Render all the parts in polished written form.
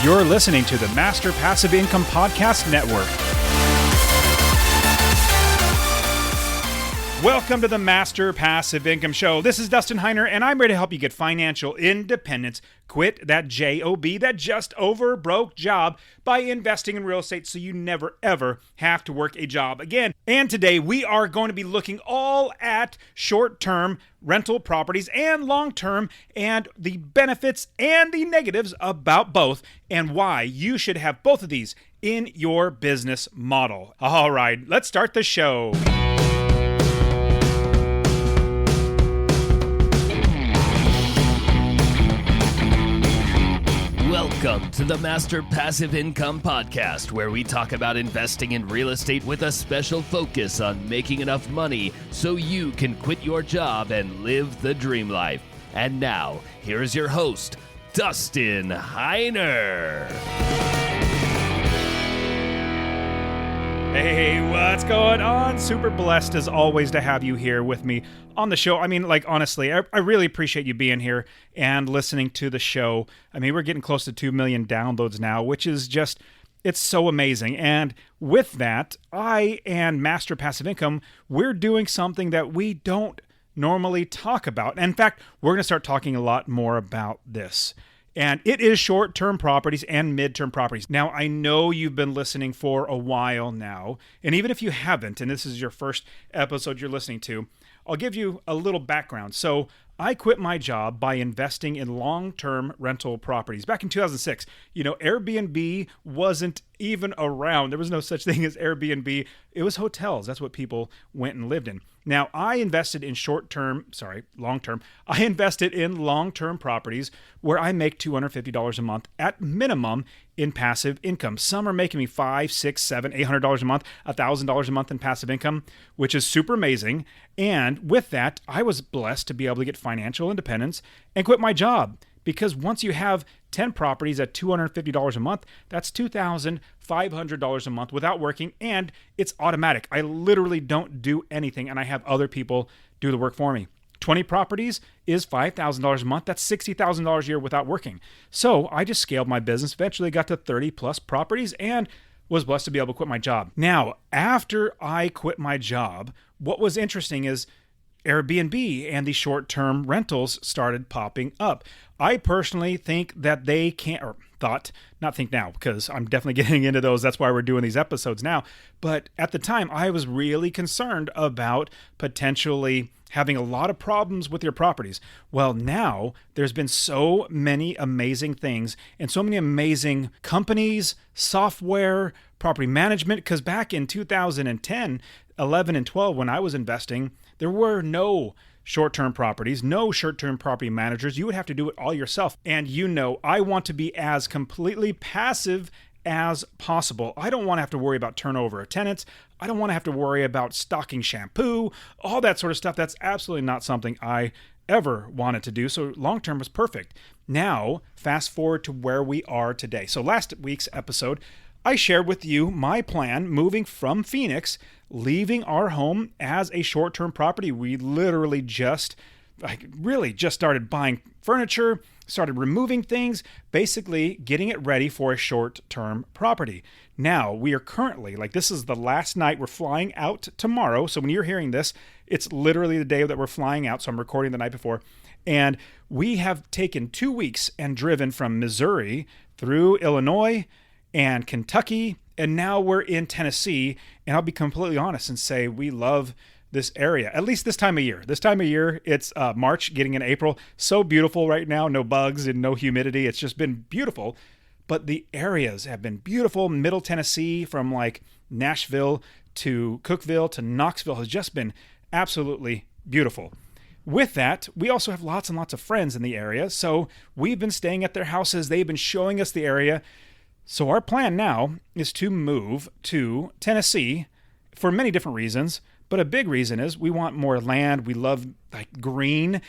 You're listening to the Master Passive Income Podcast Network. Welcome to the Master Passive Income Show. This is Dustin Heiner, and I'm ready to help you get financial independence, quit that job, that just over broke job, by investing in real estate so you never ever have to work a job again. And today we are going to be looking all at short-term rental properties and long-term, and the benefits and the negatives about both, and why you should have both of these in your business model. All right, let's start the show. Welcome to the Master Passive Income Podcast, where we talk about investing in real estate with a special focus on making enough money so you can quit your job and live the dream life. And now, here is your host, Dustin Heiner. Hey, what's going on? Super blessed as always to have you here with me on the show. I mean, like, honestly, I really appreciate you being here and listening to the show. I mean, we're getting close to 2 million downloads now, which is just, it's so amazing. And with that, I and Master Passive Income, we're doing something that we don't normally talk about. In fact, we're going to start talking a lot more about this. And it is short-term properties and mid-term properties. Now, I know you've been listening for a while now, and even if you haven't, and this is your first episode you're listening to, I'll give you a little background. So I quit my job by investing in long-term rental properties. Back in 2006, Airbnb wasn't even around. There was no such thing as Airbnb. It was hotels. That's what people went and lived in. Now, I invested in long-term. I invested in long-term properties where I make $250 a month at minimum in passive income. Some are making me $500, $600, $700, $800 a month, $1,000 a month in passive income, which is super amazing. And with that, I was blessed to be able to get financial independence and quit my job. Because once you have 10 properties at $250 a month, that's $2,500 a month without working, and it's automatic. I literally don't do anything, and I have other people do the work for me. 20 properties is $5,000 a month. That's $60,000 a year without working. So I just scaled my business, eventually got to 30 plus properties, and was blessed to be able to quit my job. Now, after I quit my job, what was interesting is Airbnb and the short-term rentals started popping up. I personally think that they can't, or thought, not think now, because I'm definitely getting into those. That's why we're doing these episodes now. But at the time, I was really concerned about potentially having a lot of problems with your properties. Well, now there's been so many amazing things and so many amazing companies, software, property management, because back in 2010, 11, and 12, when I was investing, there were no short-term properties, no short-term property managers. You would have to do it all yourself. And I want to be as completely passive as possible. I don't want to have to worry about turnover of tenants. I don't want to have to worry about stocking shampoo, all that sort of stuff. That's absolutely not something I ever wanted to do. So long-term was perfect. Now, fast forward to where we are today. So last week's episode, I shared with you my plan moving from Phoenix, leaving our home as a short-term property. We literally just started buying furniture, started removing things, basically getting it ready for a short-term property. Now, we are currently, this is the last night. We're flying out tomorrow. So when you're hearing this, it's literally the day that we're flying out. So I'm recording the night before. And we have taken 2 weeks and driven from Missouri through Illinois and Kentucky, and now we're in Tennessee. And I'll be completely honest and say we love this area, at least this time of year. This time of year, it's March, getting in April. So beautiful right now, no bugs and no humidity. It's just been beautiful. But the areas have been beautiful. Middle Tennessee, from Nashville to Cookeville to Knoxville, has just been absolutely beautiful. With that, we also have lots and lots of friends in the area. So we've been staying at their houses. They've been showing us the area. So our plan now is to move to Tennessee for many different reasons, but a big reason is we want more land. We love green,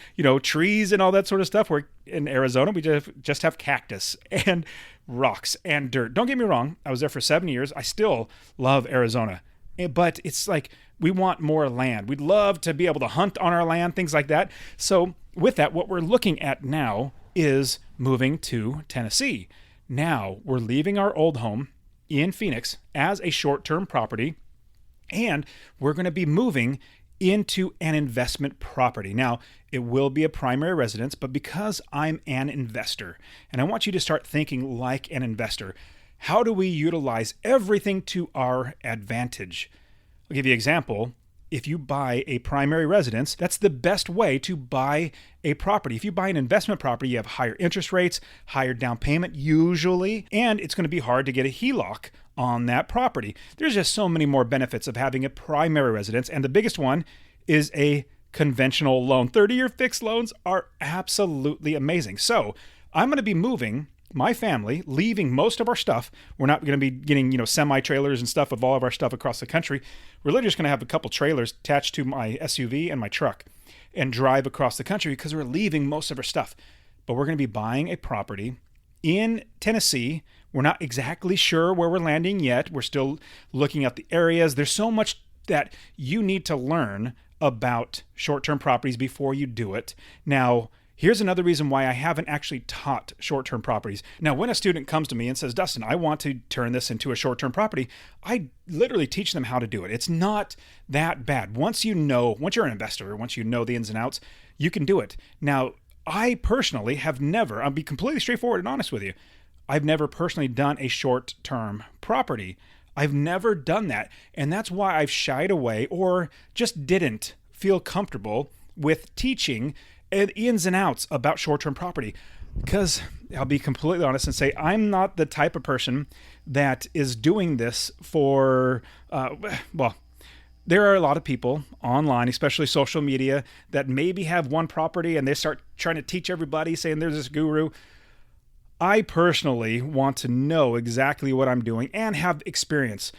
trees and all that sort of stuff. We're in Arizona. We just have cactus and rocks and dirt. Don't get me wrong. I was there for 7 years. I still love Arizona, but it's we want more land. We'd love to be able to hunt on our land, things like that. So with that, what we're looking at now is moving to Tennessee. now we're leaving our old home in Phoenix as a short-term property, and we're going to be moving into an investment property. Now, it will be a primary residence, but because I'm an investor, and I want you to start thinking like an investor, how do we utilize everything to our advantage? I'll give you an example. If you buy a primary residence, that's the best way to buy a property. If you buy an investment property, you have higher interest rates, higher down payment usually, and it's going to be hard to get a HELOC on that property. There's just so many more benefits of having a primary residence, and the biggest one is a conventional loan. 30-year fixed loans are absolutely amazing. So I'm going to be moving my family, leaving most of our stuff. We're not going to be getting, semi-trailers and stuff of all of our stuff across the country. We're literally just going to have a couple trailers attached to my SUV and my truck and drive across the country because we're leaving most of our stuff. But we're going to be buying a property in Tennessee. We're not exactly sure where we're landing yet. We're still looking at the areas. There's so much that you need to learn about short-term properties before you do it. Now, here's another reason why I haven't actually taught short-term properties. Now, when a student comes to me and says, Dustin, I want to turn this into a short-term property, I literally teach them how to do it. It's not that bad. Once you're an investor, once you know the ins and outs, you can do it. Now, I personally have never, I'll be completely straightforward and honest with you, I've never personally done a short-term property. I've never done that. And that's why I've shied away or just didn't feel comfortable with teaching ins and outs about short-term property, because I'll be completely honest and say I'm not the type of person that is doing this for, there are a lot of people online, especially social media, that maybe have one property and they start trying to teach everybody saying there's this guru. I personally want to know exactly what I'm doing and have experience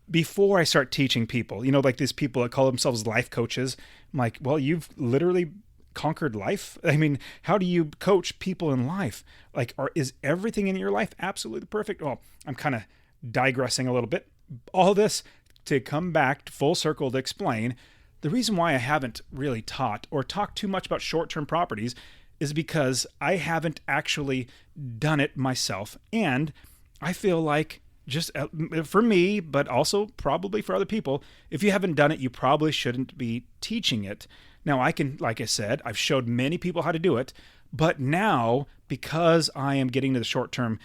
before I start teaching people. Like these people that call themselves life coaches. I'm like, well, you've literally conquered life. I mean, how do you coach people in life? Like, is everything in your life absolutely perfect? Well, I'm kind of digressing a little bit. All this to come back full circle to explain the reason why I haven't really taught or talked too much about short-term properties is because I haven't actually done it myself. And I feel like just for me, but also probably for other people, if you haven't done it, you probably shouldn't be teaching it. Now, I can, like I said, I've showed many people how to do it, but now, because I am getting to the short-term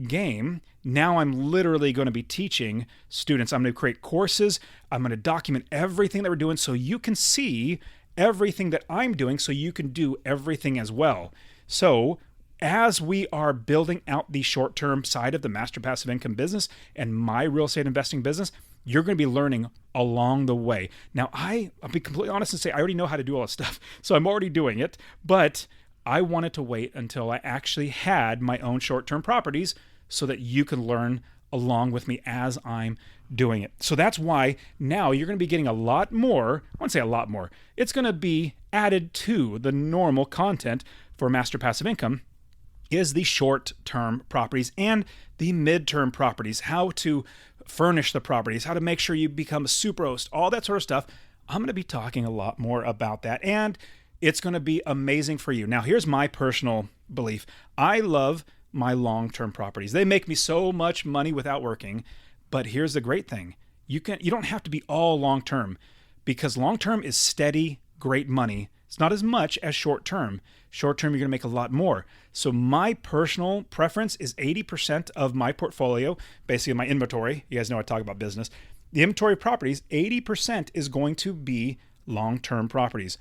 game, now I'm literally going to be teaching students. I'm going to create courses. I'm going to document everything that we're doing so you can see everything that I'm doing so you can do everything as well. So as we are building out the short-term side of the Master Passive Income business and my real estate investing business, you're going to be learning along the way. Now, I'll be completely honest and say I already know how to do all this stuff, so I'm already doing it, but I wanted to wait until I actually had my own short-term properties so that you can learn along with me as I'm doing it. So that's why now you're going to be getting a lot more. I won't say a lot more. It's going to be added to the normal content for Master Passive Income is the short-term properties and the mid-term properties, how to furnish the properties, how to make sure you become a super host, all that sort of stuff. I'm going to be talking a lot more about that, and it's going to be amazing for you. Now, here's my personal belief. I love my long-term properties. They make me so much money without working, but here's the great thing. You don't have to be all long-term, because long-term is steady, great money. It's not as much as short-term. Short-term, you're going to make a lot more. So my personal preference is 80% of my portfolio, basically my inventory. You guys know I talk about business. The inventory properties, 80% is going to be long-term properties.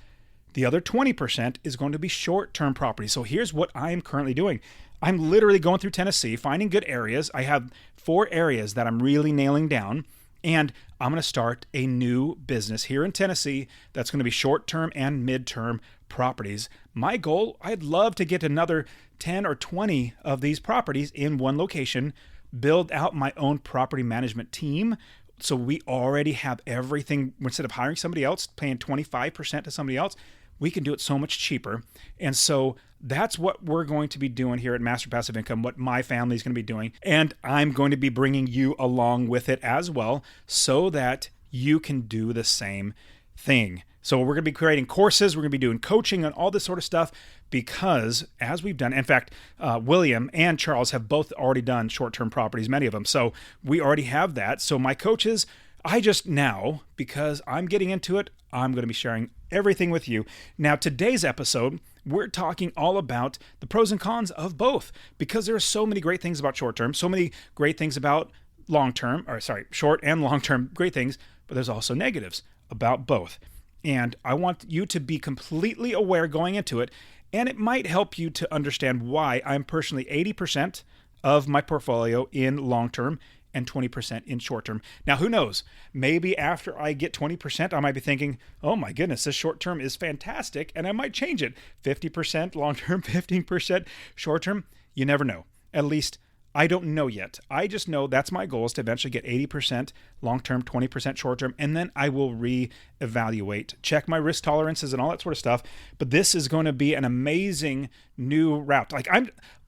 The other 20% is going to be short-term properties. So here's what I am currently doing. I'm literally going through Tennessee, finding good areas. I have 4 areas that I'm really nailing down, and I'm going to start a new business here in Tennessee that's going to be short-term and mid-term properties. My goal, I'd love to get another 10 or 20 of these properties in one location, build out my own property management team. So we already have everything. Instead of hiring somebody else, paying 25% to somebody else, we can do it so much cheaper. And so that's what we're going to be doing here at Master Passive Income, what my family is going to be doing. And I'm going to be bringing you along with it as well so that you can do the same thing. So we're going to be creating courses, we're going to be doing coaching and all this sort of stuff because as we've done, in fact, William and Charles have both already done short-term properties, many of them. So we already have that. So my coaches, I just now, because I'm getting into it, I'm going to be sharing everything with you. Now, today's episode, we're talking all about the pros and cons of both because there are so many great things about short-term, so many great things about short and long-term great things, but there's also negatives about both. And I want you to be completely aware going into it, and it might help you to understand why I'm personally 80% of my portfolio in long-term and 20% in short-term. Now, who knows? Maybe after I get 20%, I might be thinking, oh my goodness, this short-term is fantastic, and I might change it. 50% long-term, 15% short-term. You never know. At least I don't know yet. I just know that's my goal is to eventually get 80% long-term, 20% short-term, and then I will reevaluate, check my risk tolerances and all that sort of stuff. But this is going to be an amazing new route.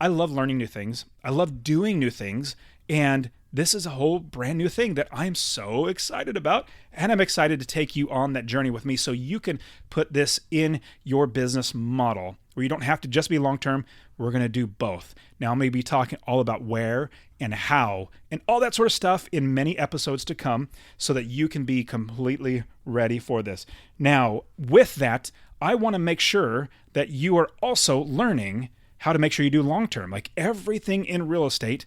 I love learning new things. I love doing new things. And this is a whole brand new thing that I'm so excited about. And I'm excited to take you on that journey with me so you can put this in your business model where you don't have to just be long-term. We're going to do both. Now, I'm going to be talking all about where and how and all that sort of stuff in many episodes to come so that you can be completely ready for this. Now, with that, I want to make sure that you are also learning how to make sure you do long-term. Like everything in real estate,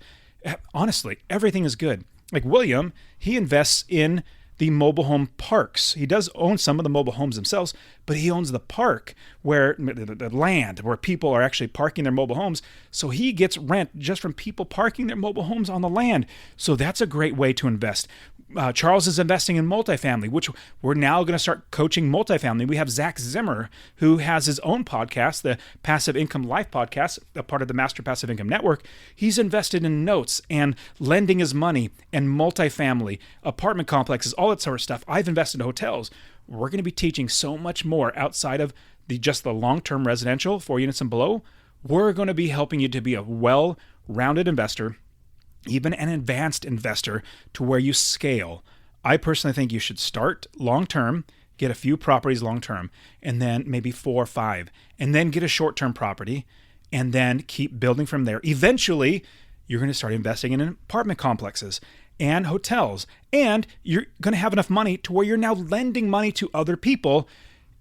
honestly, everything is good. Like William, he invests in the mobile home parks. He does own some of the mobile homes themselves, but he owns the park where the land where people are actually parking their mobile homes. So he gets rent just from people parking their mobile homes on the land. So that's a great way to invest. Charles is investing in multifamily, which we're now going to start coaching multifamily. We have Zach Zimmer, who has his own podcast, the Passive Income Life podcast, a part of the Master Passive Income Network. He's invested in notes and lending his money and multifamily, apartment complexes, all that sort of stuff. I've invested in hotels. We're going to be teaching so much more outside of just the long-term residential, 4 units and below. We're going to be helping you to be a well-rounded investor, even an advanced investor to where you scale. I personally think you should start long-term, get a few properties long-term, and then maybe 4 or 5, and then get a short-term property, and then keep building from there. Eventually, you're going to start investing in apartment complexes and hotels, and you're going to have enough money to where you're now lending money to other people.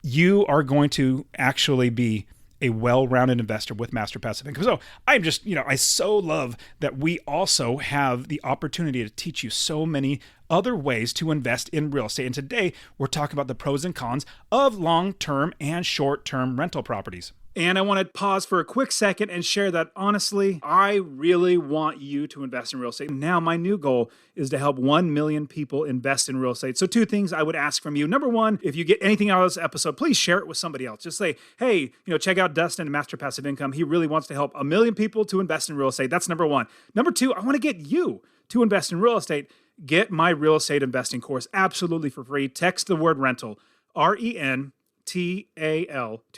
You are going to actually be a well-rounded investor with Master Passive Income. So I'm just, I so love that we also have the opportunity to teach you so many other ways to invest in real estate. And today we're talking about the pros and cons of long-term and short-term rental properties. And I want to pause for a quick second and share that honestly, I really want you to invest in real estate. Now, my new goal is to help 1 million people invest in real estate. So 2 things I would ask from you. Number 1, if you get anything out of this episode, please share it with somebody else. Just say, hey, check out Dustin and Master Passive Income. He really wants to help 1 million people to invest in real estate. That's number 1. Number 2, I want to get you to invest in real estate. Get my real estate investing course absolutely for free. Text the word rental, RENTAL to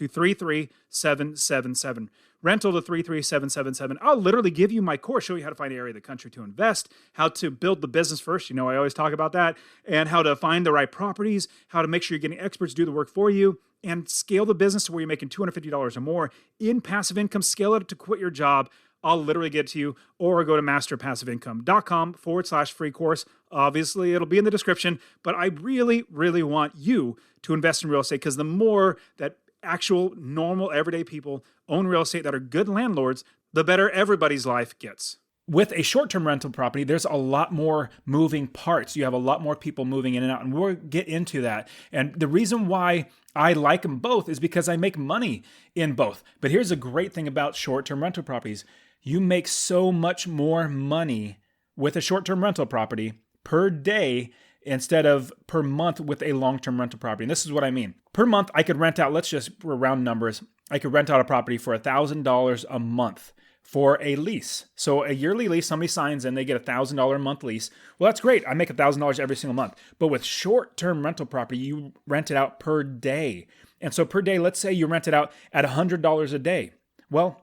33777. Rental to 33777. I'll literally give you my course, show you how to find an area of the country to invest, how to build the business first. I always talk about that, and how to find the right properties, how to make sure you're getting experts to do the work for you, and scale the business to where you're making $250 or more in passive income. Scale it to quit your job. I'll literally get to you, or go to masterpassiveincome.com/free course. Obviously, it'll be in the description, but I really, really want you to invest in real estate because the more that actual, normal, everyday people own real estate that are good landlords, the better everybody's life gets. With a short-term rental property, there's a lot more moving parts. You have a lot more people moving in and out, and we'll get into that. And the reason why I like them both is because I make money in both. But here's a great thing about short-term rental properties. You make so much more money with a short-term rental property per day instead of per month with a long-term rental property. And this is what I mean. Per month, I could rent out, let's just round numbers, I could rent out a property for $1,000 a month for a lease. So a yearly lease, somebody signs in, they get $1,000 a month lease. Well, that's great. I make $1,000 every single month. But with short-term rental property, you rent it out per day. And so per day, let's say you rent it out at $100 a day. Well,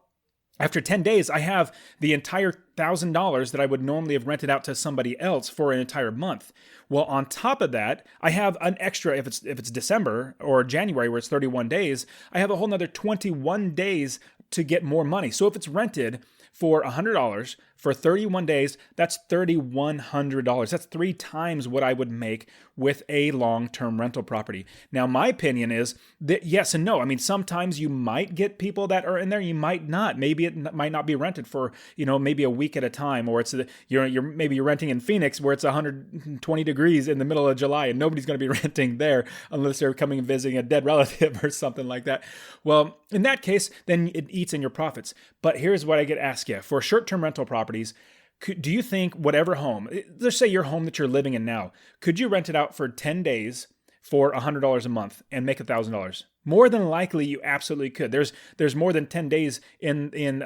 After 10 days, I have the entire $1,000 that I would normally have rented out to somebody else for an entire month. Well, on top of that, I have an extra, if it's December or January where it's 31 days, I have a whole nother 21 days to get more money. So if it's rented for $100 for 31 days, that's $3,100. That's 3 times what I would make with a long-term rental property. Now, my opinion is that yes and no. I mean, sometimes you might get people that are in there, you might not. Maybe it might not be rented for, maybe a week at a time, or it's you're renting in Phoenix where it's 120 degrees in the middle of July and nobody's going to be renting there unless they're coming and visiting a dead relative or something like that. Well, in that case, then it eats in your profits. But here's what I get asked you. For short-term rental properties, do you think whatever home, let's say your home that you're living in now, could you rent it out for 10 days for $100 a month and make $1,000? More than likely, you absolutely could. There's more than 10 days in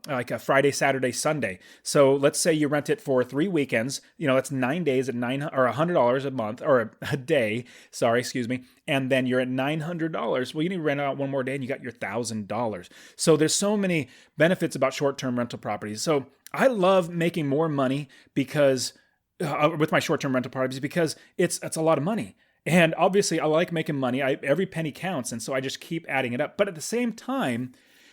like a Friday, Saturday, Sunday. So let's say you rent it for 3 weekends. That's 9 days at $100 a month or a day. Sorry, excuse me. And then you're at $900. Well, you need to rent out one more day, and you got your $1,000. So there's so many benefits about short-term rental properties. So I love making more money because with my short-term rental properties because it's a lot of money. And obviously, I like making money. Every penny counts, and so I just keep adding it up. But at the same time,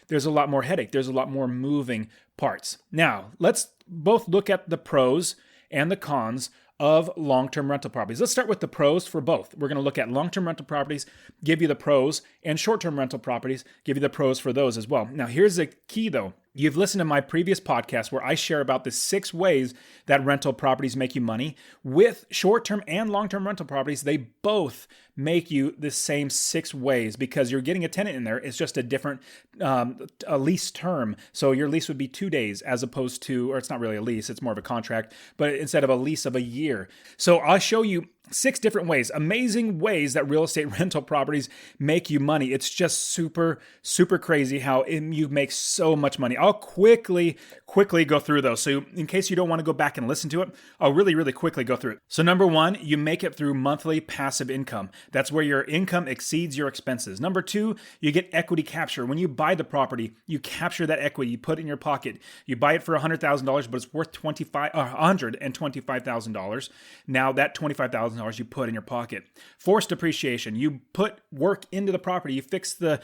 there's a lot more headache. There's a lot more moving parts. Now, let's both look at the pros and the cons of long-term rental properties. Let's start with the pros for both. We're going to look at long-term rental properties, give you the pros, and short-term rental properties, give you the pros for those as well. Now, here's the key, though. You've listened to my previous podcast where I share about the 6 ways that rental properties make you money. With short-term and long-term rental properties, they both make you the same 6 ways because you're getting a tenant in there. It's just a different a lease term. So your lease would be 2 days as opposed to, or it's not really a lease, it's more of a contract, but instead of a lease of a year. So I'll show you 6 different ways, amazing ways that real estate rental properties make you money. It's just super, super crazy how you make so much money. I'll quickly go through those. So in case you don't want to go back and listen to it, I'll really, really quickly go through it. So number 1, you make it through monthly passive income. That's where your income exceeds your expenses. Number 2, you get equity capture. When you buy the property, you capture that equity, you put it in your pocket. You buy it for $100,000, but it's worth $125,000. Now that $25,000 you put in your pocket. Forced appreciation. You put work into the property. You fix the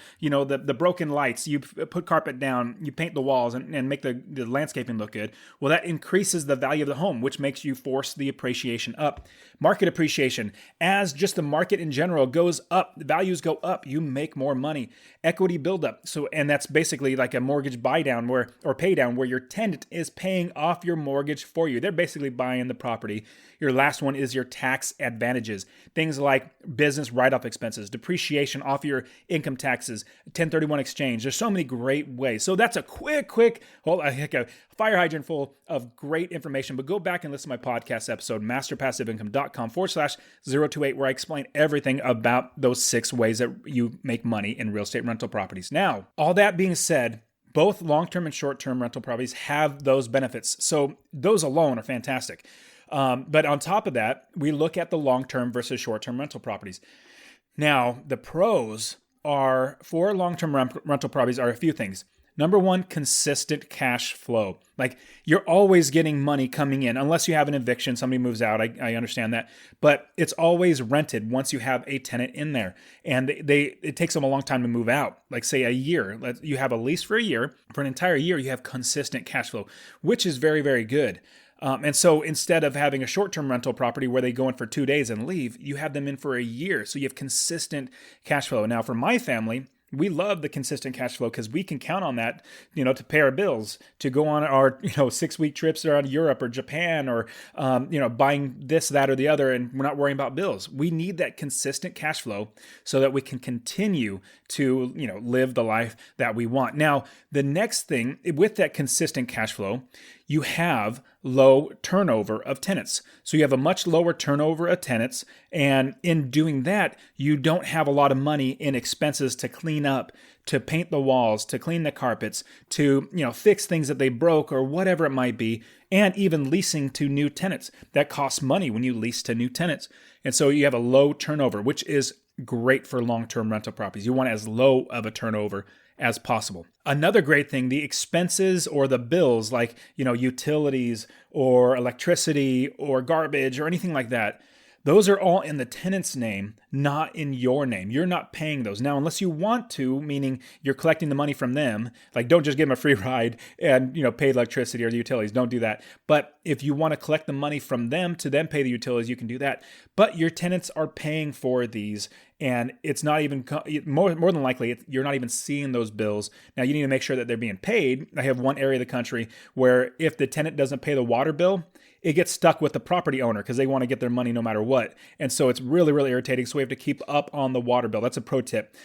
broken lights. You put carpet down. You paint the walls and make the landscaping look good. Well, that increases the value of the home, which makes you force the appreciation up. Market appreciation. As just the market in general goes up, the values go up, you make more money. Equity buildup. And that's basically like a mortgage buy down or pay down where your tenant is paying off your mortgage for you. They're basically buying the property. Your last one is your tax advantages. Things like business write-off expenses, depreciation off your income taxes, 1031 exchange. There's so many great ways. So that's a quick, a fire hydrant full of great information. But go back and listen to my podcast episode, masterpassiveincome.com/028, where I explain everything about those 6 ways that you make money in real estate rental properties. Now, all that being said, both long-term and short-term rental properties have those benefits. So those alone are fantastic. But on top of that, we look at the long-term versus short-term rental properties. Now, the pros are for long-term rental properties are a few things. Number 1, consistent cash flow. Like you're always getting money coming in, unless you have an eviction, somebody moves out. I understand that, but it's always rented once you have a tenant in there, and it takes them a long time to move out. Like say a year, you have a lease for a year, for an entire year, you have consistent cash flow, which is very, very good. And so instead of having a short-term rental property where they go in for 2 days and leave, you have them in for a year. So you have consistent cash flow. Now for my family, we love the consistent cash flow because we can count on that, to pay our bills, to go on our, 6-week trips around Europe or Japan or, buying this, that, or the other, and we're not worrying about bills. We need that consistent cash flow so that we can continue to, live the life that we want. Now, the next thing with that consistent cash flow, you have low turnover of tenants. So you have a much lower turnover of tenants. And in doing that, you don't have a lot of money in expenses to clean up, to paint the walls, to clean the carpets, to, fix things that they broke or whatever it might be, and even leasing to new tenants. That costs money when you lease to new tenants. And so you have a low turnover, which is great for long-term rental properties. You want as low of a turnover as possible. Another great thing, the expenses or the bills like, utilities or electricity or garbage or anything like that, those are all in the tenant's name, not in your name. You're not paying those. Now, unless you want to, meaning you're collecting the money from them, like don't just give them a free ride and, pay the electricity or the utilities. Don't do that. But if you want to collect the money from them to then pay the utilities, you can do that. But your tenants are paying for these, and it's not even, more than likely, you're not even seeing those bills. Now, you need to make sure that they're being paid. I have one area of the country where if the tenant doesn't pay the water bill, it gets stuck with the property owner because they want to get their money no matter what. And so it's really, really irritating. So we have to keep up on the water bill. That's a pro tip.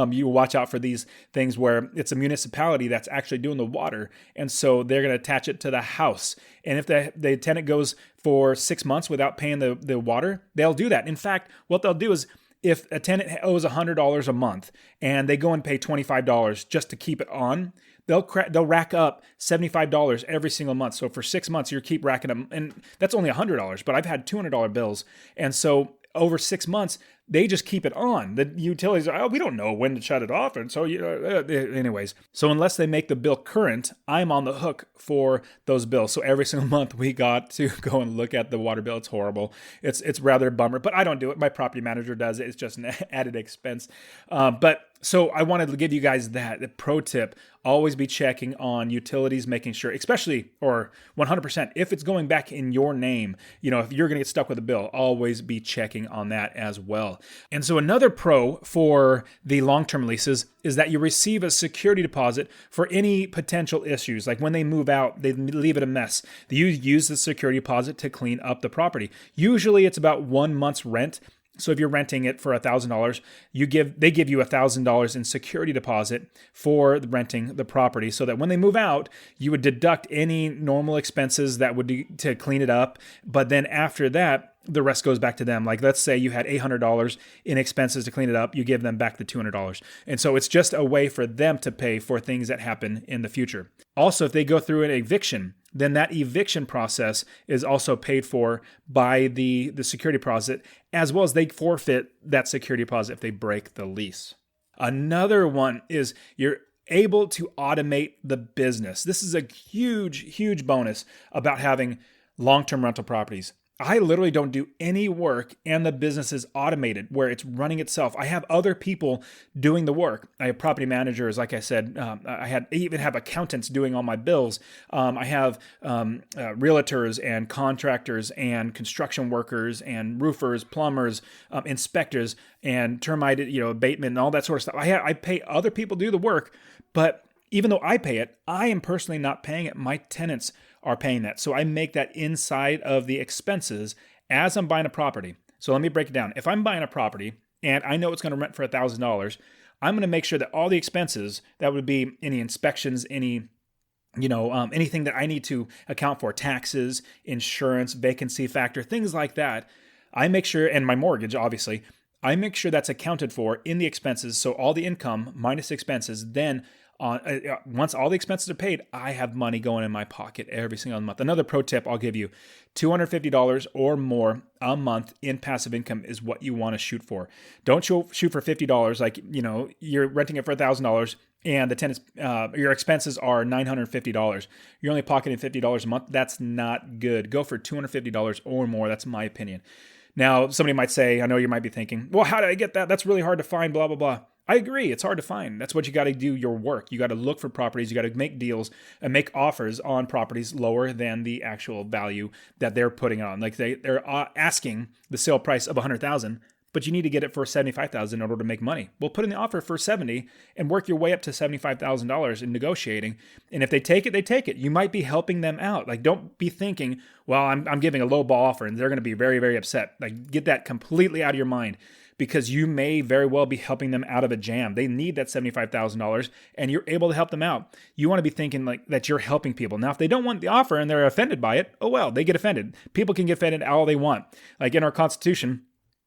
You watch out for these things where it's a municipality that's actually doing the water. And so they're going to attach it to the house. And if the tenant goes for 6 months without paying the water, they'll do that. In fact, what they'll do is if a tenant owes $100 a month and they go and pay $25 just to keep it on, they'll rack up $75 every single month. So for 6 months, you keep racking them, and that's only $100. But I've had $200 bills, and so over 6 months, they just keep it on. The utilities are, we don't know when to shut it off. And so, anyways. So unless they make the bill current, I'm on the hook for those bills. So every single month we got to go and look at the water bill. It's horrible. It's rather a bummer, but I don't do it. My property manager does it. It's just an added expense. So I wanted to give you guys the pro tip. Always be checking on utilities, making sure, especially, or 100%, if it's going back in your name, if you're going to get stuck with a bill, always be checking on that as well. And so another pro for the long-term leases is that you receive a security deposit for any potential issues. Like when they move out, they leave it a mess. You use the security deposit to clean up the property. Usually it's about 1 month's rent. So if you're renting it for $1,000, they give you $1,000 in security deposit for renting the property, so that when they move out, you would deduct any normal expenses that would be to clean it up. But then after that, the rest goes back to them. Like let's say you had $800 in expenses to clean it up, you give them back the $200. And so it's just a way for them to pay for things that happen in the future. Also, if they go through an eviction, then that eviction process is also paid for by the security deposit, as well as they forfeit that security deposit if they break the lease. Another one is you're able to automate the business. This is a huge, huge bonus about having long-term rental properties. I literally don't do any work and the business is automated where it's running itself. I have other people doing the work. I have property managers, like I said. I even have accountants doing all my bills. I have realtors and contractors and construction workers and roofers, plumbers, inspectors, and termite abatement and all that sort of stuff. I pay other people to do the work, but even though I pay it, I am personally not paying it. My tenants are paying that. So I make that inside of the expenses as I'm buying a property. So let me break it down. If I'm buying a property and I know it's going to rent for $1,000, I'm going to make sure that all the expenses, that would be any inspections, anything that I need to account for, taxes, insurance, vacancy factor, things like that, I make sure, and my mortgage, obviously, I make sure that's accounted for in the expenses. So all the income minus expenses, then once all the expenses are paid, I have money going in my pocket every single month. Another pro tip I'll give you, $250 or more a month in passive income is what you want to shoot for. Don't shoot for $50. Like, you're renting it for $1,000 and the tenant's, your expenses are $950. You're only pocketing $50 a month. That's not good. Go for $250 or more. That's my opinion. Now, somebody might say, I know you might be thinking, well, how did I get that? That's really hard to find, blah, blah, blah. I agree. It's hard to find. That's what you got to do your work. You got to look for properties. You got to make deals and make offers on properties lower than the actual value that they're putting on. Like they're asking the sale price of $100,000, but you need to get it for $75,000 in order to make money. Well, put in the offer for $70,000 and work your way up to $75,000 in negotiating. And if they take it, they take it. You might be helping them out. Like, don't be thinking, well, I'm giving a low ball offer and they're going to be very, very upset. Like, get that completely out of your mind, because you may very well be helping them out of a jam. They need that $75,000 and you're able to help them out. You want to be thinking like that you're helping people. Now, if they don't want the offer and they're offended by it, oh well, they get offended. People can get offended all they want. Like in our Constitution,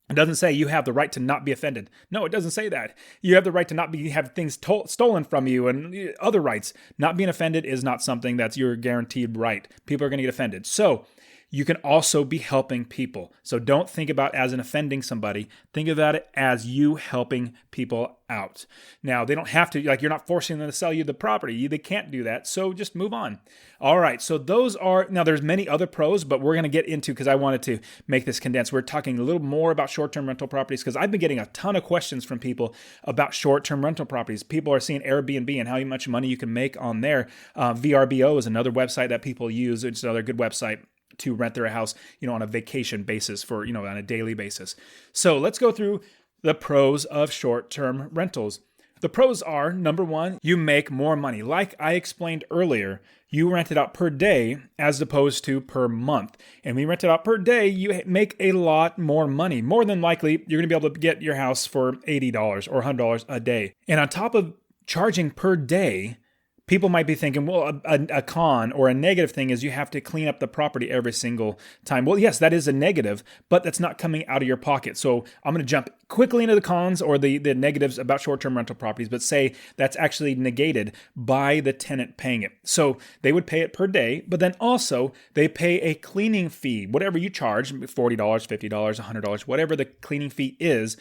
it doesn't say you have the right to not be offended. No, it doesn't say that. You have the right to have things stolen from you and other rights. Not being offended is not something that's your guaranteed right. People are going to get offended. So you can also be helping people. So don't think about it as in offending somebody. Think about it as you helping people out. Now, they don't have to, like, you're not forcing them to sell you the property. They can't do that. So just move on. All right. So those are, now there's many other pros, but we're going to get into, because I wanted to make this condensed. We're talking a little more about short-term rental properties, because I've been getting a ton of questions from people about short-term rental properties. People are seeing Airbnb and how much money you can make on there. VRBO is another website that people use. It's another good website to rent their house, on a vacation basis for, on a daily basis. So let's go through the pros of short-term rentals. The pros are, number one, you make more money. Like I explained earlier, you rent it out per day as opposed to per month. And when you rent it out per day, you make a lot more money. More than likely, you're going to be able to get your house for $80 or $100 a day. And on top of charging per day, people might be thinking, well, a con or a negative thing is you have to clean up the property every single time. Well, yes, that is a negative, but that's not coming out of your pocket. So I'm going to jump quickly into the cons or the negatives about short-term rental properties, but say that's actually negated by the tenant paying it. So they would pay it per day, but then also they pay a cleaning fee, whatever you charge, $40, $50, $100, whatever the cleaning fee is.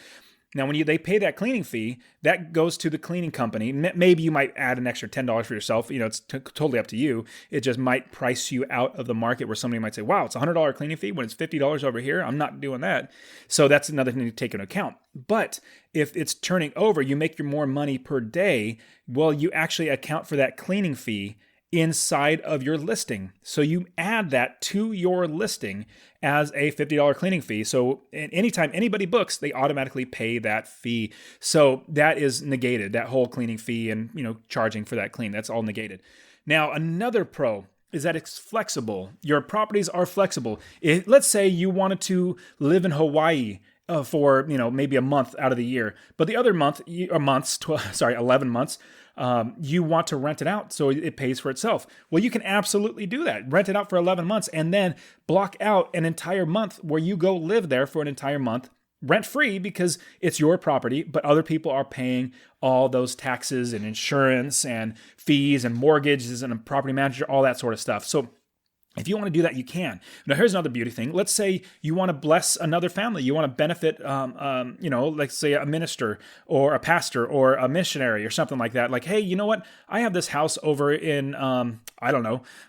Now, when they pay that cleaning fee, that goes to the cleaning company. Maybe you might add an extra $10 for yourself. It's totally up to you. It just might price you out of the market where somebody might say, wow, it's a $100 cleaning fee when it's $50 over here. I'm not doing that. So that's another thing to take into account. But if it's turning over, you make your more money per day. Well, you actually account for that cleaning fee inside of your listing. So you add that to your listing as a $50 cleaning fee. So anytime anybody books, they automatically pay that fee. So that is negated, that whole cleaning fee and, charging for that clean. That's all negated. Now, another pro is that it's flexible. Your properties are flexible. Let's say you wanted to live in Hawaii for, maybe a month out of the year, but the other 11 months, you want to rent it out so it pays for itself. Well, you can absolutely do that. Rent it out for 11 months and then block out an entire month where you go live there for an entire month rent free because it's your property, but other people are paying all those taxes and insurance and fees and mortgages and a property manager, all that sort of stuff. So if you want to do that, you can. Now, here's another beauty thing. Let's say you want to bless another family. You want to benefit, let's say a minister or a pastor or a missionary or something like that. Like, hey, you know what? I have this house over in,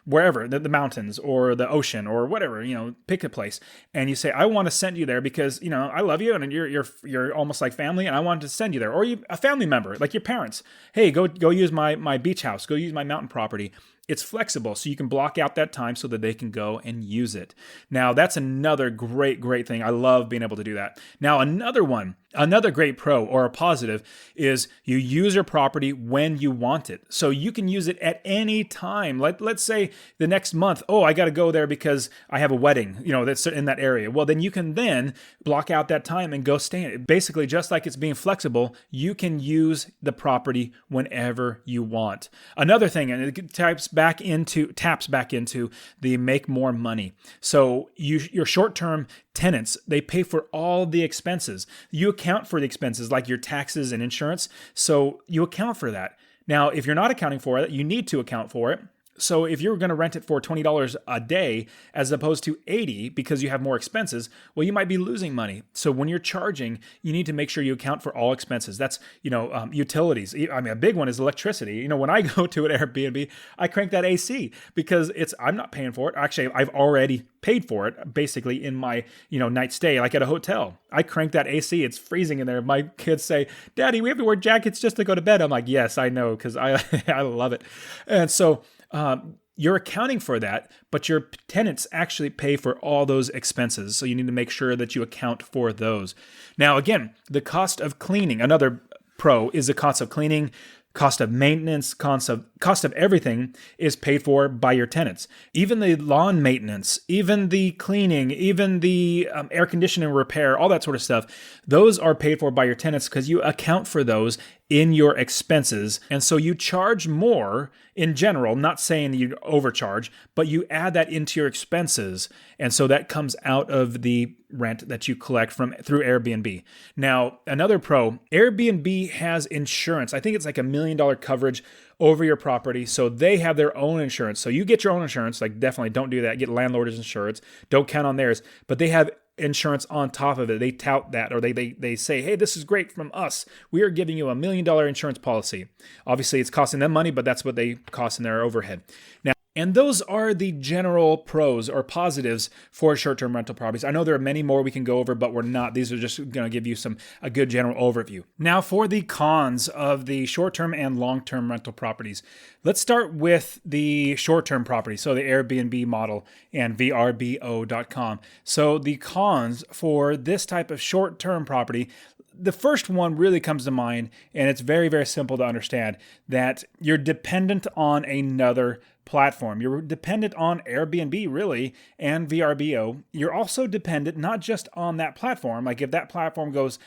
wherever, the mountains or the ocean or whatever, pick a place. And you say, I want to send you there because, I love you and you're almost like family and I want to send you there. Or a family member, like your parents. Hey, go use my beach house. Go use my mountain property. It's flexible, so you can block out that time so that they can go and use it. Now, that's another great thing. I love being able to do that. Now, another great pro or a positive is you use your property when you want it. So you can use it at any time. Let's say the next month, I got to go there because I have a wedding, that's in that area. Well, then you can then block out that time and go stay in it. Basically, just like it's being flexible, you can use the property whenever you want. Another thing, and it taps back into the make more money. So your short-term tenants, they pay for all the expenses. You account for the expenses like your taxes and insurance. So you account for that. Now, if you're not accounting for it, you need to account for it. So if you're going to rent it for $20 a day as opposed to $80 because you have more expenses, well, you might be losing money. So when you're charging, you need to make sure you account for all expenses. That's, utilities. I mean, a big one is electricity. When I go to an Airbnb, I crank that AC because I'm not paying for it. Actually, I've already paid for it basically in my, night stay, like at a hotel. I crank that AC. It's freezing in there. My kids say, Daddy, we have to wear jackets just to go to bed. I'm like, yes, I know, because I love it. And so, you're accounting for that, but your tenants actually pay for all those expenses. So you need to make sure that you account for those. Now, again, the cost of cleaning, another pro is the cost of cleaning, cost of maintenance, cost of everything is paid for by your tenants. Even the lawn maintenance, even the cleaning, even the air conditioning repair, all that sort of stuff, those are paid for by your tenants because you account for those in your expenses. And so you charge more in general, not saying you overcharge, but you add that into your expenses. And so that comes out of the rent that you collect through Airbnb. Now, another pro, Airbnb has insurance. I think it's like $1 million coverage over your property. So they have their own insurance. So you get your own insurance. Like, definitely don't do that. Get landlord's insurance. Don't count on theirs. But they have insurance on top of it. They tout that, or they say, hey, this is great from us. We are giving you $1 million insurance policy. Obviously, it's costing them money, but that's what they cost in their overhead. Now, and those are the general pros or positives for short-term rental properties. I know there are many more we can go over, but we're not. These are just going to give you a good general overview. Now, for the cons of the short-term and long-term rental properties, let's start with the short-term property, so the Airbnb model and VRBO.com. So the cons for this type of short-term property, the first one really comes to mind, and it's very, very simple to understand, that you're dependent on another platform. You're dependent on Airbnb, really, and VRBO. You're also dependent not just on that platform. Like, if that platform goes,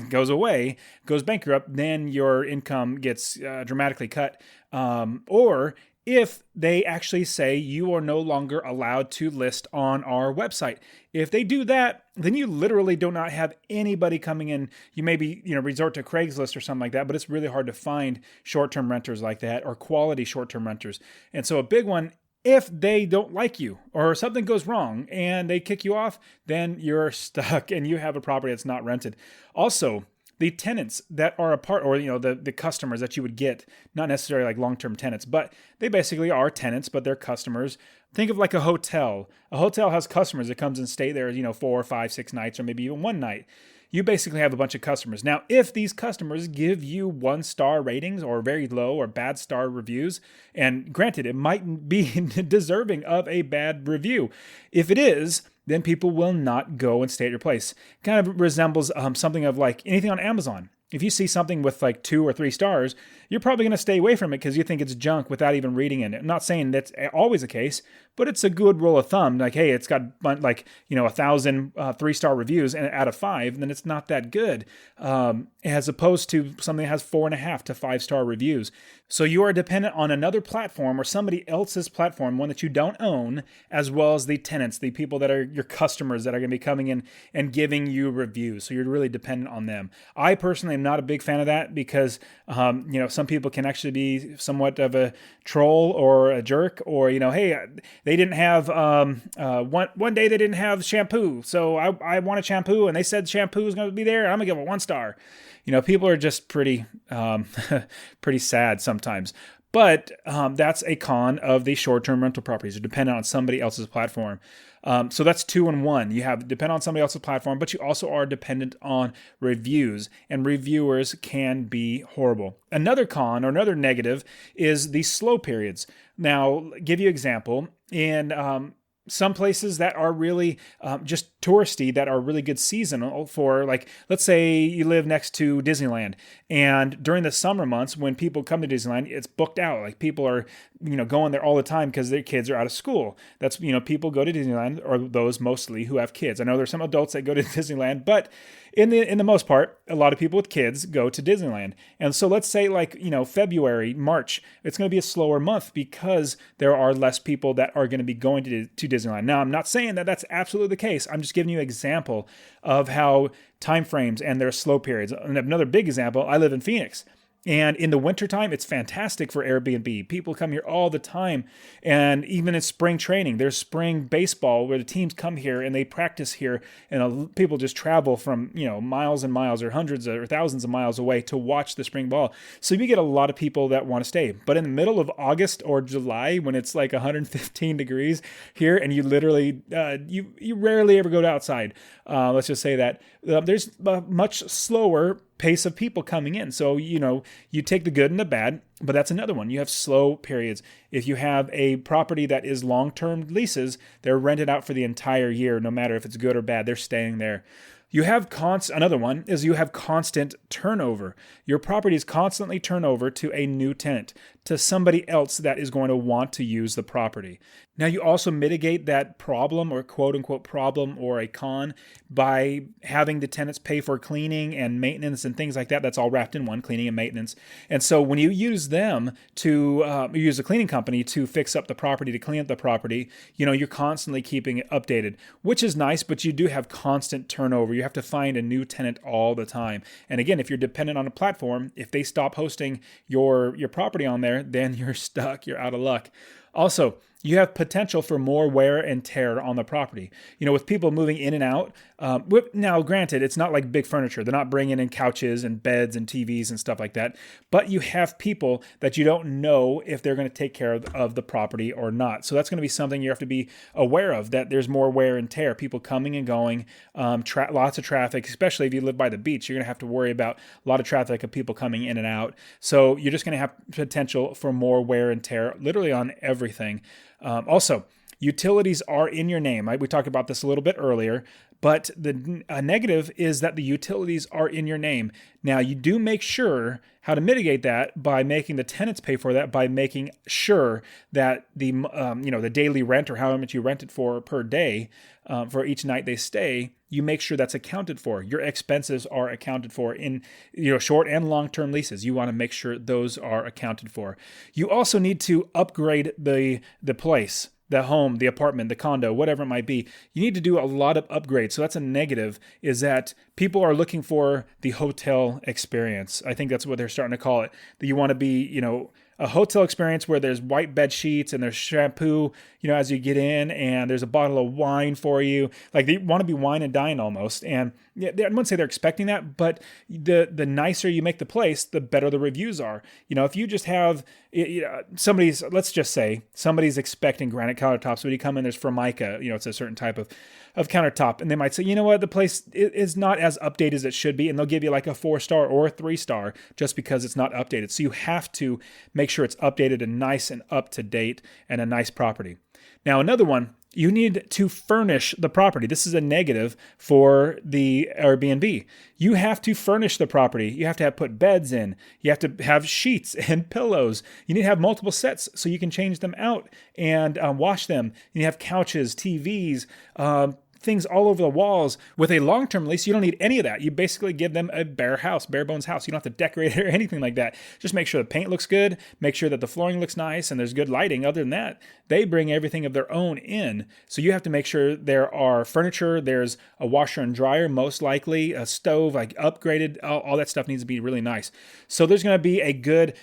goes away, goes bankrupt, then your income gets dramatically cut. Or if they actually say you are no longer allowed to list on our website. If they do that, then you literally do not have anybody coming in. You maybe, resort to Craigslist or something like that, but it's really hard to find short-term renters like that, or quality short-term renters. And so a big one, if they don't like you or something goes wrong and they kick you off, then you're stuck and you have a property that's not rented. Also, the tenants that are a part, or the customers that you would get, not necessarily like long-term tenants, but they basically are tenants, but they're customers. Think of like a hotel. A hotel has customers that comes and stay there, 4, 5, 6 nights, or maybe even one night. You basically have a bunch of customers. Now, if these customers give you 1-star ratings or very low or bad star reviews, and granted, it might be deserving of a bad review. If it is, then people will not go and stay at your place. Kind of resembles something of like anything on Amazon. If you see something with like 2 or 3 stars, you're probably going to stay away from it because you think it's junk without even reading it. I'm not saying that's always the case, but it's a good rule of thumb. Like, hey, it's got 1,000 3-star reviews and out of 5, then it's not that good, as opposed to something that has 4.5 to 5-star reviews. So you are dependent on another platform or somebody else's platform, one that you don't own, as well as the tenants, the people that are your customers that are going to be coming in and giving you reviews. So you're really dependent on them. I personally am not a big fan of that because, some people can actually be somewhat of a troll or a jerk, or, hey, they didn't have, one day they didn't have shampoo. So I wanted shampoo and they said shampoo was going to be there. And I'm going to give it 1 star. People are just pretty sad sometimes. But that's a con of the short-term rental properties. You're dependent on somebody else's platform. So that's 2 in 1. You have depend on somebody else's platform, but you also are dependent on reviews, and reviewers can be horrible. Another con or another negative is the slow periods. Now, give you an example. In some places that are really just touristy, that are really good seasonal for, like, let's say you live next to Disneyland, and during the summer months when people come to Disneyland, it's booked out. Like, people are, going there all the time because their kids are out of school. That's, people go to Disneyland, or those mostly who have kids. I know there's some adults that go to Disneyland, but in the most part, a lot of people with kids go to Disneyland. And so let's say February, March, it's going to be a slower month because there are less people that are going to be going to Disneyland. Now, I'm not saying that that's absolutely the case. I'm just giving you an example of how time frames and their slow periods. And another big example, I live in Phoenix. And in the wintertime, it's fantastic for Airbnb. People come here all the time. And even in spring training, there's spring baseball where the teams come here and they practice here. And people just travel from, miles and miles or hundreds or thousands of miles away to watch the spring ball. So you get a lot of people that want to stay. But in the middle of August or July, when it's like 115 degrees here, and you literally, you rarely ever go outside. Let's just say that there's a much slower pace of people coming in. So, you take the good and the bad, but that's another one. You have slow periods. If you have a property that is long-term leases, they're rented out for the entire year, no matter if it's good or bad, they're staying there. You have another one is you have constant turnover. Your property is constantly turned over to a new tenant, to somebody else that is going to want to use the property. Now, you also mitigate that problem, or quote unquote problem, or a con, by having the tenants pay for cleaning and maintenance and things like that. That's all wrapped in one, cleaning and maintenance. And so when you use them to use a cleaning company to fix up the property, to clean up the property, you're constantly keeping it updated, which is nice, but you do have constant turnover. you have to find a new tenant all the time. And again, if you're dependent on a platform, if they stop hosting your property on there, then you're stuck. You're out of luck. Also, you have potential for more wear and tear on the property. With people moving in and out. Now, granted, it's not like big furniture. They're not bringing in couches and beds and TVs and stuff like that. But you have people that you don't know if they're going to take care of the property or not. So that's going to be something you have to be aware of, that there's more wear and tear, people coming and going, lots of traffic, especially if you live by the beach. You're going to have to worry about a lot of traffic of people coming in and out. So you're just going to have potential for more wear and tear, literally on everything. Also, utilities are in your name. We talked about this a little bit earlier, but the negative is that the utilities are in your name. Now, you do make sure how to mitigate that by making the tenants pay for that, by making sure that the daily rent, or how much you rent it for per day, for each night they stay, you make sure that's accounted for. Your expenses are accounted for in short and long-term leases. You want to make sure those are accounted for. You also need to upgrade the place, the home, the apartment, the condo, whatever it might be. You need to do a lot of upgrades. So that's a negative, is that people are looking for the hotel experience. I think that's what they're starting to call it. That you want to be, a hotel experience where there's white bed sheets and there's shampoo, as you get in, and there's a bottle of wine for you. Like, they want to be wine and dine almost. And I wouldn't say they're expecting that, but the nicer you make the place, the better the reviews are. If you just have let's just say somebody's expecting granite countertops, when you come in, there's Formica, it's a certain type of countertop, and they might say, the place is not as updated as it should be, and they'll give you like a 4-star or a 3-star just because it's not updated. So you have to make sure it's updated and nice and up to date and a nice property. Now, another one, you need to furnish the property. This is a negative for the Airbnb. You have to furnish the property. You have to put beds in. You have to have sheets and pillows. You need to have multiple sets so you can change them out and wash them. You need to have couches, TVs, things all over the walls. With a long-term lease, you don't need any of that. You basically give them a bare bones house. You don't have to decorate it or anything like that. Just make sure the paint looks good, make sure that the flooring looks nice, and there's good lighting. Other than that, they bring everything of their own in. So you have to make sure there are furniture, there's a washer and dryer, most likely, a stove, like upgraded, all that stuff needs to be really nice. So there's going to be a good,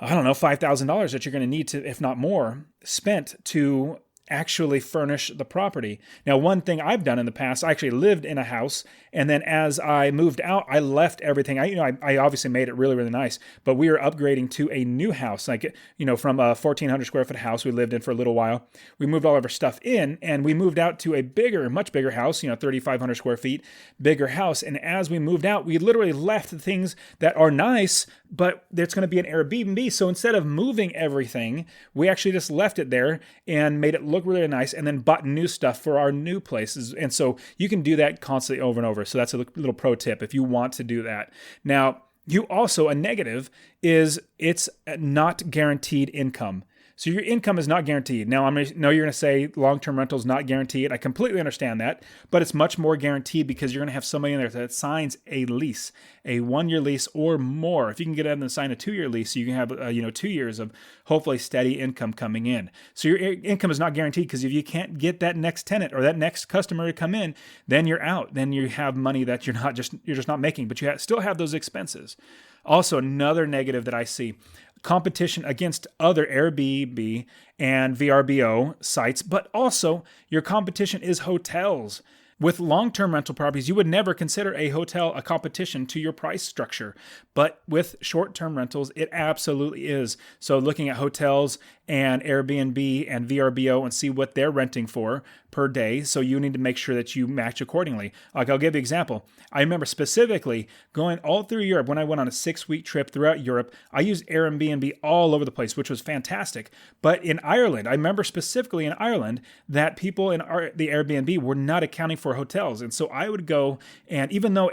$5,000 that you're going to need to, if not more, spent to actually furnish the property. Now, one thing I've done in the past, I actually lived in a house, and then as I moved out, I left everything. I obviously made it really, really nice, but we were upgrading to a new house, from a 1,400 square foot house we lived in for a little while. We moved all of our stuff in, and we moved out to a much bigger house, 3,500 square feet, bigger house. And as we moved out, we literally left the things that are nice, but there's going to be an Airbnb. So instead of moving everything, we actually just left it there and made it look really nice, and then bought new stuff for our new places. And so you can do that constantly over and over. So that's a little pro tip if you want to do that. Now, a negative is it's not guaranteed income. So your income is not guaranteed. Now, I know you're going to say long-term rental is not guaranteed. I completely understand that, but it's much more guaranteed because you're going to have somebody in there that signs a lease, a 1-year lease or more. If you can get out and sign a 2-year lease, you can have 2 years of hopefully steady income coming in. So your income is not guaranteed, because if you can't get that next tenant or that next customer to come in, then you're out. Then you have money that you're just not making, but you still have those expenses. Also, another negative that I see, competition against other Airbnb and VRBO sites, but also your competition is hotels. With long-term rental properties, you would never consider a hotel a competition to your price structure. But with short-term rentals, it absolutely is. So looking at hotels and Airbnb and VRBO and see what they're renting for per day. So you need to make sure that you match accordingly. Like, I'll give you an example. I remember specifically going all through Europe. When I went on a 6-week trip throughout Europe, I used Airbnb all over the place, which was fantastic. But in Ireland, I remember specifically in Ireland that people in the Airbnb were not accounting for hotels. And so I would go, and even though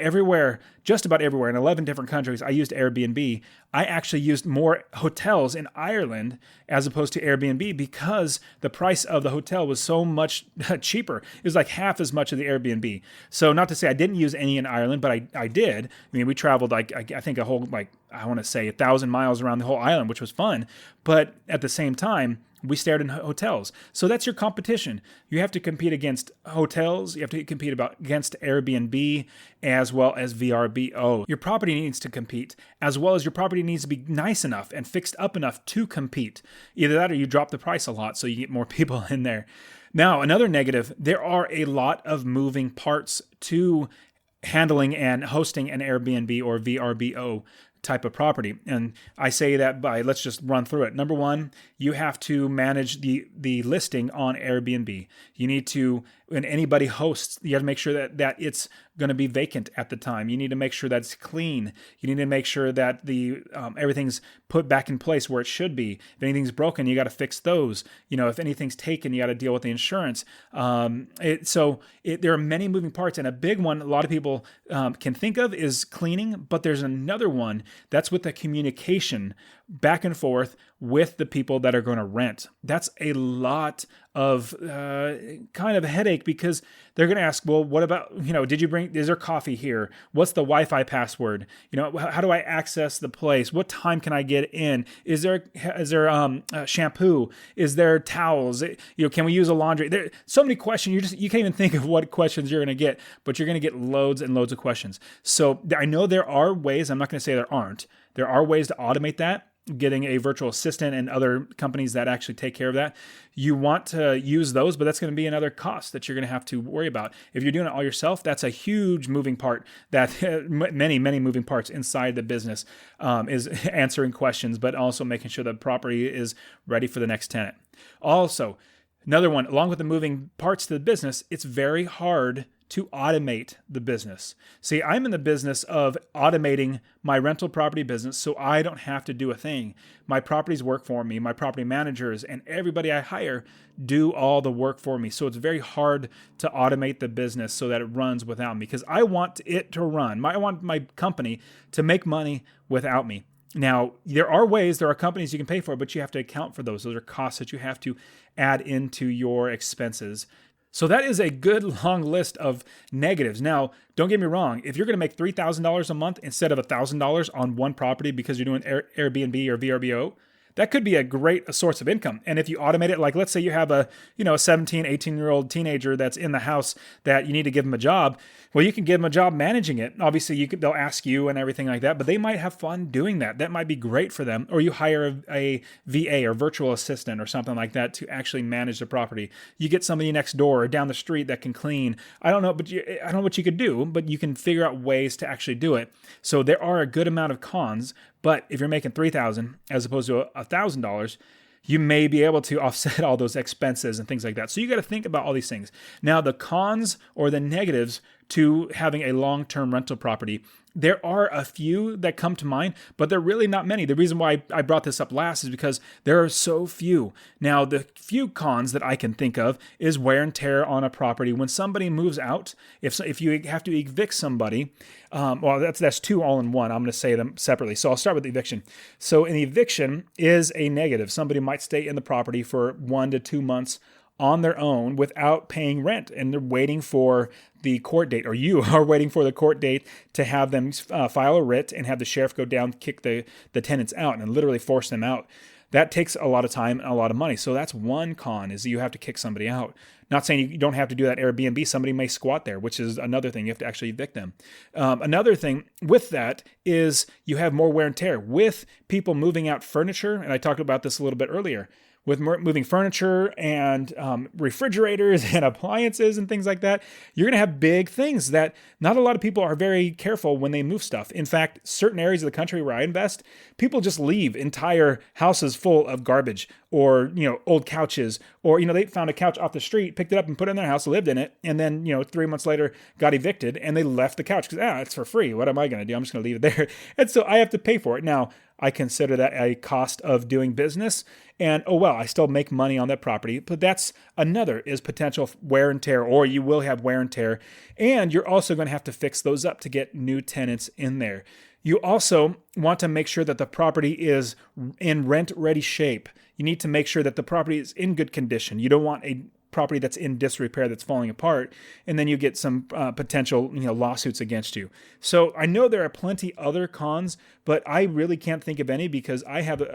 just about everywhere in 11 different countries, I used Airbnb, I actually used more hotels in Ireland as opposed to Airbnb, because the price of the hotel was so much cheaper. It was like half as much of the Airbnb. So not to say I didn't use any in Ireland, but I did. I mean, we traveled I think a whole I want to say 1,000 miles around the whole island, which was fun. But at the same time, we stayed in hotels. So that's your competition. You have to compete against hotels. You have to compete against Airbnb as well as VRBO. Your property needs to compete, as well as your property needs to be nice enough and fixed up enough to compete. Either that or you drop the price a lot so you get more people in there. Now, another negative, there are a lot of moving parts to handling and hosting an Airbnb or VRBO type of property. And I say that let's just run through it. Number one, you have to manage the listing on Airbnb. You need to, when anybody hosts, you have to make sure that it's going to be vacant at the time. You need to make sure that it's clean. You need to make sure that the everything's put back in place where it should be. If anything's broken, you got to fix those. If anything's taken, you got to deal with the insurance. There are many moving parts, and a big one a lot of people can think of is cleaning, but there's another one that's with the communication back and forth with the people that are going to rent. That's a lot of kind of a headache, because they're going to ask, well, what about, is there coffee here? What's the Wi-Fi password? How do I access the place? What time can I get in? Is there shampoo? Is there towels? Can we use a laundry? There so many questions. You can't even think of what questions you're going to get, but you're going to get loads and loads of questions. So I know there are ways, I'm not going to say there aren't. There are ways to automate that, getting a virtual assistant and other companies that actually take care of that. You want to use those, but that's going to be another cost that you're going to have to worry about. If you're doing it all yourself, that's a huge moving part, that many, many moving parts inside the business is answering questions, but also making sure the property is ready for the next tenant. Also, another one, along with the moving parts to the business, it's very hard to automate the business. See, I'm in the business of automating my rental property business so I don't have to do a thing. My properties work for me. My property managers and everybody I hire do all the work for me. So it's very hard to automate the business so that it runs without me, because I want it to run. I want my company to make money without me. Now, there are companies you can pay for, but you have to account for those. Those are costs that you have to add into your expenses. So that is a good long list of negatives. Now, don't get me wrong. If you're going to make $3,000 a month instead of $1,000 on one property because you're doing Airbnb or VRBO, that could be a great source of income. And if you automate it, like let's say you have a 17, 18-year-old teenager that's in the house that you need to give them a job, well, you can give them a job managing it. Obviously, they'll ask you and everything like that, but they might have fun doing that. That might be great for them. Or you hire a VA or virtual assistant or something like that to actually manage the property. You get somebody next door or down the street that can clean. I don't know what you could do, but you can figure out ways to actually do it. So there are a good amount of cons. But if you're making $3,000 as opposed to $1,000, you may be able to offset all those expenses and things like that. So you got to think about all these things. Now, the cons or the negatives to having a long-term rental property, there are a few that come to mind, but they're really not many. The reason why I brought this up last is because there are so few. Now, the few cons that I can think of is wear and tear on a property. When somebody moves out, if you have to evict somebody, that's two all in one. I'm going to say them separately. So I'll start with the eviction. So an eviction is a negative. Somebody might stay in the property for 1 to 2 months on their own without paying rent, and they're waiting for the court date, or you are waiting for the court date to have them file a writ and have the sheriff go down, kick the tenants out and literally force them out. That takes a lot of time and a lot of money. So that's one con, is you have to kick somebody out. Not saying you don't have to do that Airbnb. Somebody may squat there, which is another thing. You have to actually evict them. Another thing with that is you have more wear and tear. With people moving out furniture, and I talked about this a little bit earlier, with moving furniture and refrigerators and appliances and things like that, you're going to have big things that not a lot of people are very careful when they move stuff. In fact, certain areas of the country where I invest, people just leave entire houses full of garbage or, old couches, or, they found a couch off the street, picked it up and put it in their house, lived in it, and then, 3 months later got evicted and they left the couch because, it's for free. What am I going to do? I'm just going to leave it there. And so I have to pay for it. Now, I consider that a cost of doing business, and I still make money on that property, but that's another is potential wear and tear, or you will have wear and tear, and you're also going to have to fix those up to get new tenants in there. You also want to make sure that the property is in rent-ready shape. You need to make sure that the property is in good condition. You don't want a property that's in disrepair, that's falling apart, and then you get some potential lawsuits against you. So I know there are plenty other cons, but I really can't think of any because I have an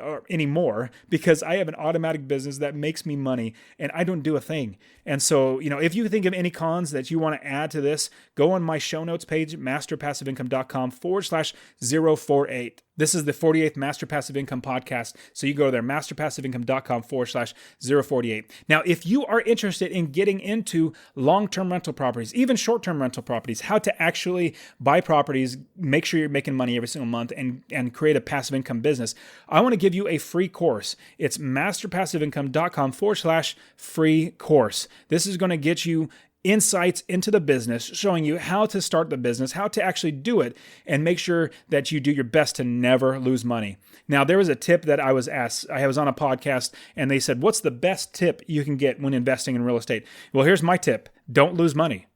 automatic business that makes me money and I don't do a thing. And so, if you think of any cons that you want to add to this, go on my show notes page, masterpassiveincome.com/048. This is the 48th Master Passive Income podcast. So you go there, masterpassiveincome.com/048. Now, if you are interested in getting into long-term rental properties, even short-term rental properties, how to actually buy properties, make sure you're making money every single month and create a passive income business, I want to give you a free course. It's masterpassiveincome.com/free course. This is going to get you insights into the business, showing you how to start the business, how to actually do it, and make sure that you do your best to never lose money. Now, there was a tip that I was asked. I was on a podcast, and they said, what's the best tip you can get when investing in real estate? Well, here's my tip. Don't lose money.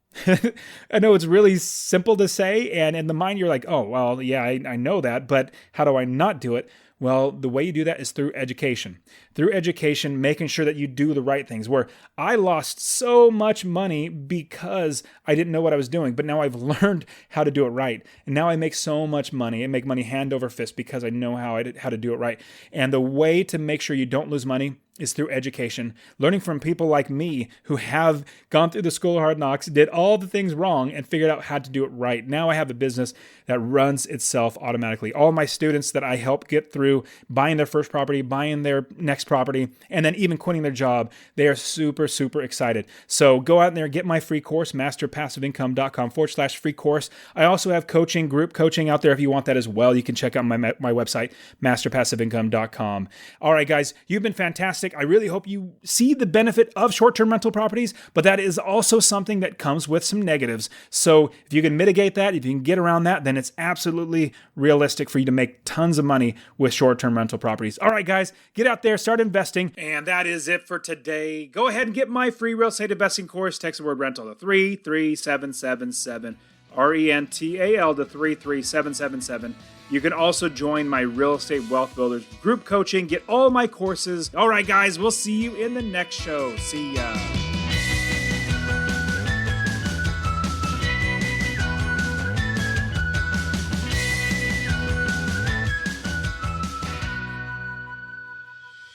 I know it's really simple to say, and in the mind, you're like, oh, well, yeah, I know that, but how do I not do it? Well, the way you do that is through education. Through education, making sure that you do the right things. Where I lost so much money because I didn't know what I was doing, but now I've learned how to do it right. And now I make so much money. I make money hand over fist because I know how to do it right. And the way to make sure you don't lose money is through education, learning from people like me who have gone through the school of hard knocks, did all the things wrong, and figured out how to do it right. Now I have a business that runs itself automatically. All my students that I help get through buying their first property, buying their next property, and then even quitting their job, they are super, super excited. So go out there, get my free course, masterpassiveincome.com/free course. I also have coaching, group coaching out there if you want that as well. You can check out my website, masterpassiveincome.com. All right, guys, you've been fantastic. I really hope you see the benefit of short-term rental properties, but that is also something that comes with some negatives. So if you can mitigate that, if you can get around that, then it's absolutely realistic for you to make tons of money with short-term rental properties. All right, guys, get out there, start investing. And that is it for today. Go ahead and get my free real estate investing course. Text the word rental to 33777. RENTAL to 33777. You can also join my Real Estate Wealth Builders group coaching, get all my courses. All right, guys, we'll see you in the next show. See ya.